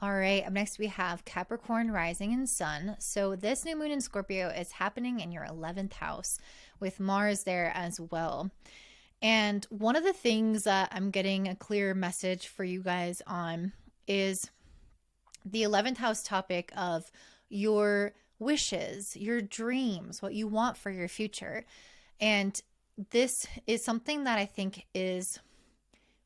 All right, up next we have Capricorn rising and sun. So this new moon in Scorpio is happening in your 11th house with Mars there as well. And one of the things that I'm getting a clear message for you guys on is the 11th house topic of your wishes, your dreams, what you want for your future. And this is something that I think is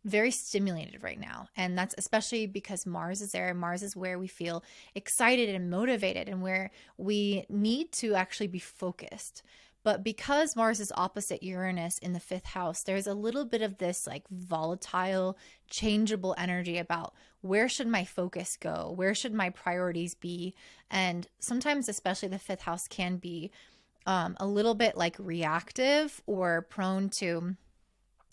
very stimulated right now. And that's especially because Mars is there. Mars is where we feel excited and motivated and where we need to actually be focused. But because Mars is opposite Uranus in the fifth house, there's a little bit of this like volatile, changeable energy about where should my focus go? Where should my priorities be? And sometimes, especially the fifth house, can be a little bit like reactive or prone to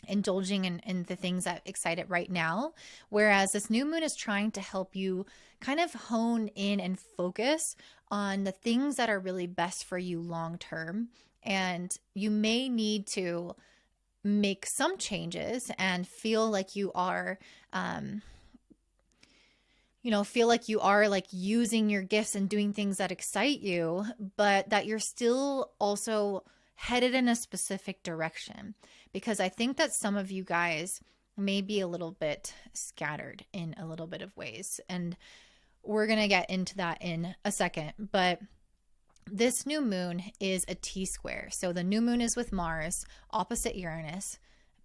indulging in the things that excite it right now. Whereas this new moon is trying to help you kind of hone in and focus on the things that are really best for you long term. And you may need to make some changes and feel like you are, feel like you are like using your gifts and doing things that excite you, but that you're still also headed in a specific direction. Because I think that some of you guys may be a little bit scattered in a little bit of ways. And we're going to get into that in a second. But this new moon is a T square. So the new moon is with Mars, opposite Uranus.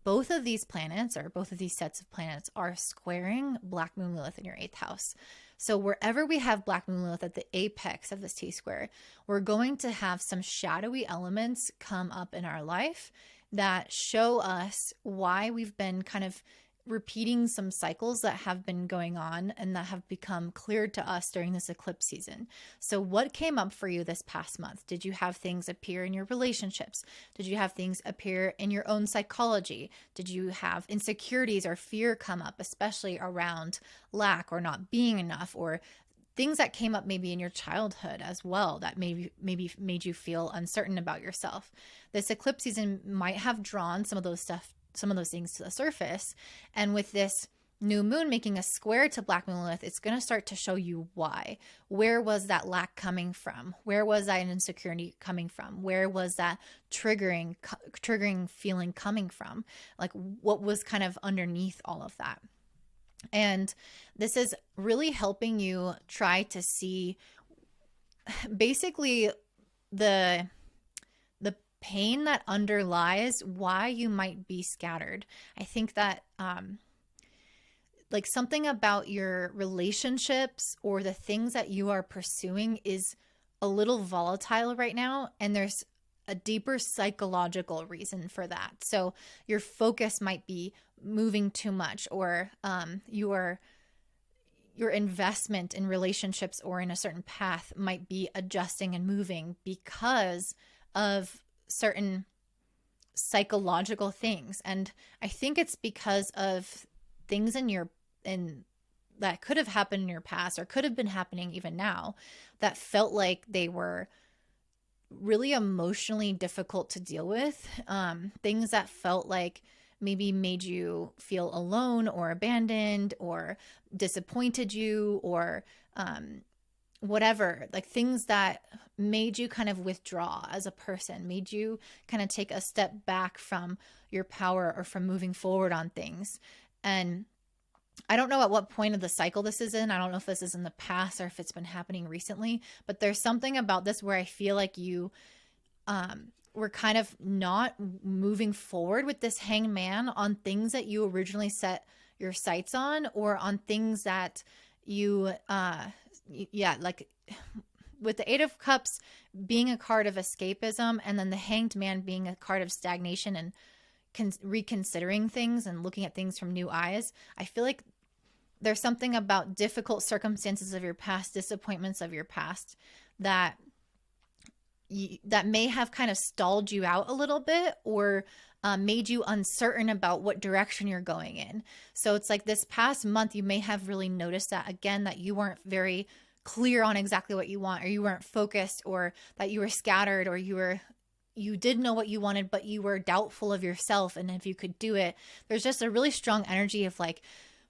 Both of these planets, or both of these sets of planets, are squaring Black Moon Lilith in your eighth house. So wherever we have Black Moon Lilith at the apex of this T square, we're going to have some shadowy elements come up in our life that show us why we've been kind of repeating some cycles that have been going on and that have become clear to us during this eclipse season. So what came up for you this past month? Did you have things appear in your relationships? Did you have things appear in your own psychology? Did you have insecurities or fear come up, especially around lack or not being enough, or things that came up maybe in your childhood as well that maybe made you feel uncertain about yourself? This eclipse season might have drawn some of those things to the surface. And with this new moon making a square to Black Moon Lilith, it's going to start to show you why. Where was that lack coming from? Where was that insecurity coming from? Where was that triggering feeling coming from? Like, what was kind of underneath all of that? And this is really helping you try to see basically the pain that underlies why you might be scattered. I think that like something about your relationships or the things that you are pursuing is a little volatile right now, and there's a deeper psychological reason for that. So your focus might be moving too much, or your investment in relationships or in a certain path might be adjusting and moving because of certain psychological things. And I think it's because of things in that could have happened in your past or could have been happening even now that felt like they were really emotionally difficult to deal with. Things that felt like maybe made you feel alone or abandoned or disappointed you, or whatever, like things that made you kind of withdraw as a person, made you kind of take a step back from your power or from moving forward on things. And I don't know at what point of the cycle this is in. I don't know if this is in the past or if it's been happening recently, but there's something about this where I feel like you were kind of not moving forward with this hanged man on things that you originally set your sights on, or on things that you, like with the Eight of Cups being a card of escapism, and then the Hanged Man being a card of stagnation and reconsidering things and looking at things from new eyes. I feel like there's something about difficult circumstances of your past, disappointments of your past, that may have kind of stalled you out a little bit, or made you uncertain about what direction you're going in. So it's like this past month, you may have really noticed that again, that you weren't very clear on exactly what you want, or you weren't focused, or that you were scattered, or you did know what you wanted, but you were doubtful of yourself and if you could do it. There's just a really strong energy of like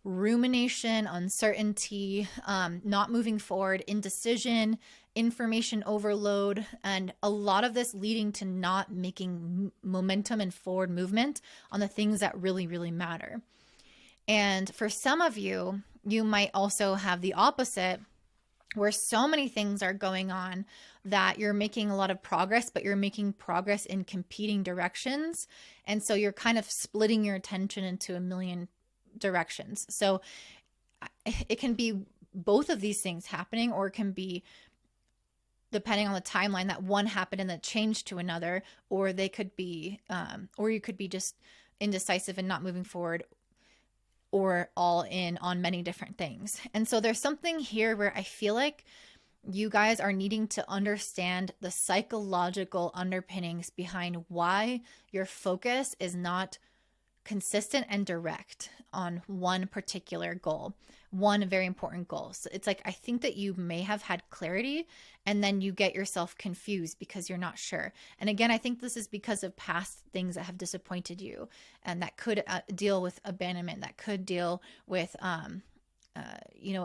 rumination, uncertainty, not moving forward, indecision, information overload, and a lot of this leading to not making momentum and forward movement on the things that really, really matter. And for some of you, you might also have the opposite, where so many things are going on that you're making a lot of progress, but you're making progress in competing directions. And so you're kind of splitting your attention into a million directions. So it can be both of these things happening, or it can be, depending on the timeline, that one happened and then changed to another, or they could be, or you could be just indecisive and not moving forward, or all in on many different things. And so there's something here where I feel like you guys are needing to understand the psychological underpinnings behind why your focus is not consistent and direct on one particular goal, one very important goal. So it's like, I think that you may have had clarity and then you get yourself confused because you're not sure. And again, I think this is because of past things that have disappointed you, and that could deal with abandonment, that could deal with,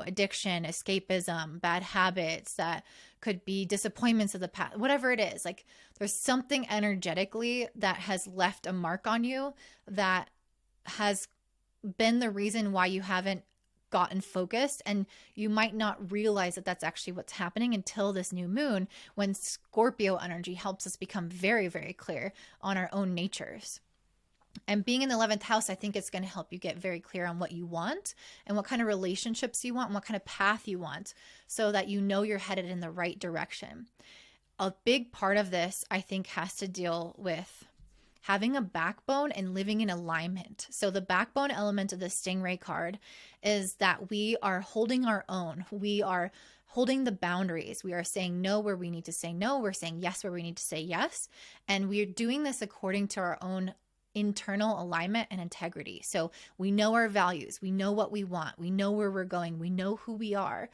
addiction, escapism, bad habits, that could be disappointments of the past, whatever it is. Like, there's something energetically that has left a mark on you that has been the reason why you haven't gotten focused. And you might not realize that that's actually what's happening until this new moon, when Scorpio energy helps us become very, very clear on our own natures. And being in the 11th house, I think it's going to help you get very clear on what you want and what kind of relationships you want and what kind of path you want, so that you know you're headed in the right direction. A big part of this, I think, has to deal with having a backbone and living in alignment. So the backbone element of the Stingray card is that we are holding our own. We are holding the boundaries. We are saying no where we need to say no. We're saying yes where we need to say yes. And we're doing this according to our own internal alignment and integrity. So we know our values, we know what we want, we know where we're going, we know who we are.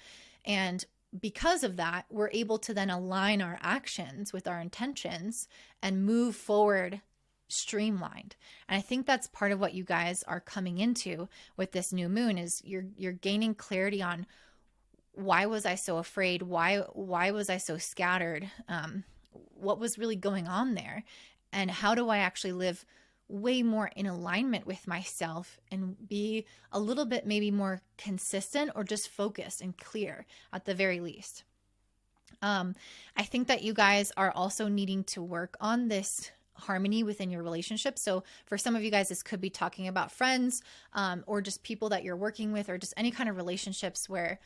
And because of that, we're able to then align our actions with our intentions and move forward streamlined. And I think that's part of what you guys are coming into with this new moon, is you're gaining clarity on, why was I so afraid? Why was I so scattered? What was really going on there? And how do I actually live way more in alignment with myself and be a little bit maybe more consistent, or just focused and clear at the very least. I think that you guys are also needing to work on this harmony within your relationship. So for some of you guys, this could be talking about friends, or just people that you're working with, or just any kind of relationships where,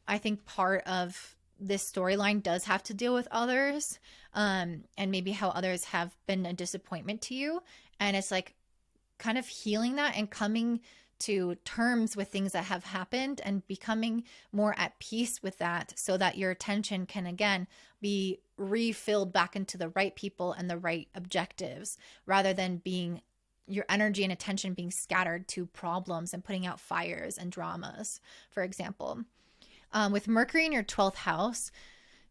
I think part of this storyline does have to deal with others, and maybe how others have been a disappointment to you. And it's like kind of healing that and coming to terms with things that have happened and becoming more at peace with that, so that your attention can again be refilled back into the right people and the right objectives, rather than being your energy and attention being scattered to problems and putting out fires and dramas, for example. With Mercury in your 12th house,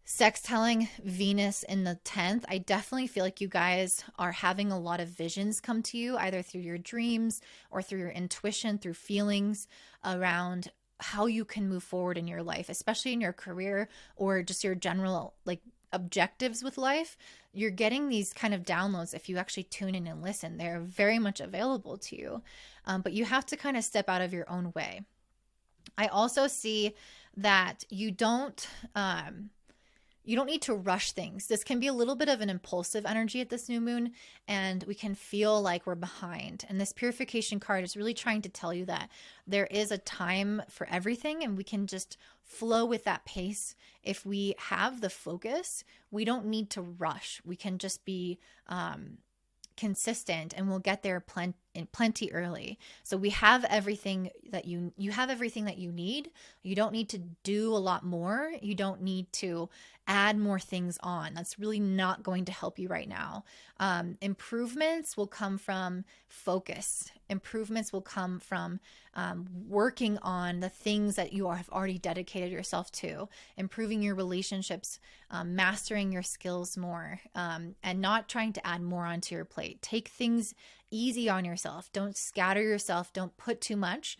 sextiling Venus in the 10th, I definitely feel like you guys are having a lot of visions come to you, either through your dreams or through your intuition, through feelings around how you can move forward in your life, especially in your career or just your general objectives with life. You're getting these kind of downloads if you actually tune in and listen. They're very much available to you, but you have to kind of step out of your own way. I also see that you don't need to rush things. This can be a little bit of an impulsive energy at this new moon, and we can feel like we're behind. And this purification card is really trying to tell you that there is a time for everything, and we can just flow with that pace. If we have the focus, we don't need to rush. We can just be consistent, and we'll get there plenty early. So we have everything that you have everything that you need. You don't need to do a lot more. You don't need to add more things on. That's really not going to help you right now. Improvements will come from focus. Improvements will come from working on the things that you have already dedicated yourself to, improving your relationships, mastering your skills more, and not trying to add more onto your plate. Take things easy on yourself. Don't scatter yourself. Don't put too much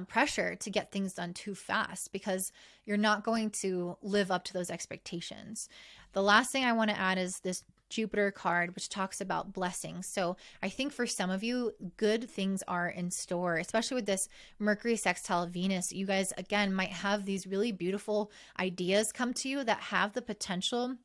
pressure to get things done too fast, because you're not going to live up to those expectations. The last thing I want to add is this Jupiter card, which talks about blessings. So I think for some of you, good things are in store, especially with this Mercury sextile Venus. You guys, again, might have these really beautiful ideas come to you that have the potential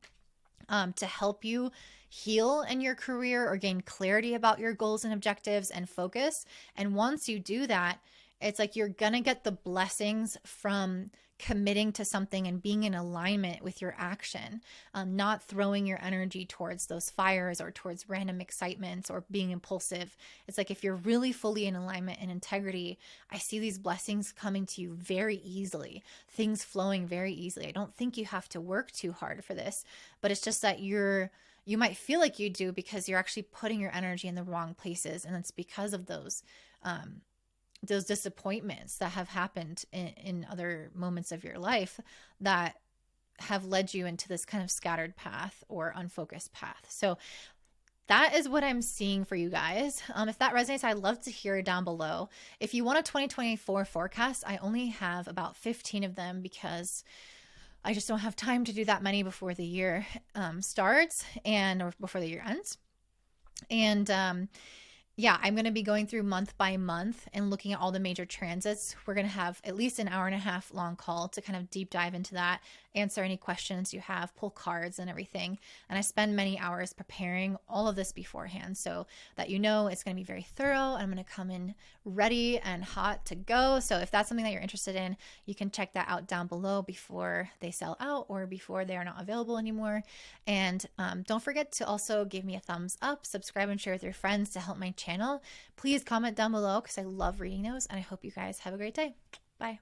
to help you heal in your career or gain clarity about your goals and objectives and focus. And once you do that, it's like you're going to get the blessings from committing to something and being in alignment with your action, not throwing your energy towards those fires or towards random excitements or being impulsive. It's like if you're really fully in alignment and integrity, I see these blessings coming to you very easily, things flowing very easily. I don't think you have to work too hard for this, but it's just that you might feel like you do because you're actually putting your energy in the wrong places. And it's because of those disappointments that have happened in other moments of your life that have led you into this kind of scattered path or unfocused path. So that is what I'm seeing for you guys. If that resonates, I'd love to hear it down below. If you want a 2024 forecast, I only have about 15 of them because I just don't have time to do that many before the year starts or before the year ends. And yeah, I'm going to be going through month by month and looking at all the major transits. We're going to have at least an hour and a half long call to kind of deep dive into that, answer any questions you have, pull cards and everything. And I spend many hours preparing all of this beforehand so that it's going to be very thorough. I'm going to come in ready and hot to go. So if that's something that you're interested in, you can check that out down below before they sell out or before they are not available anymore. And don't forget to also give me a thumbs up, subscribe, and share with your friends to help my channel. Please comment down below because I love reading those, and I hope you guys have a great day. Bye.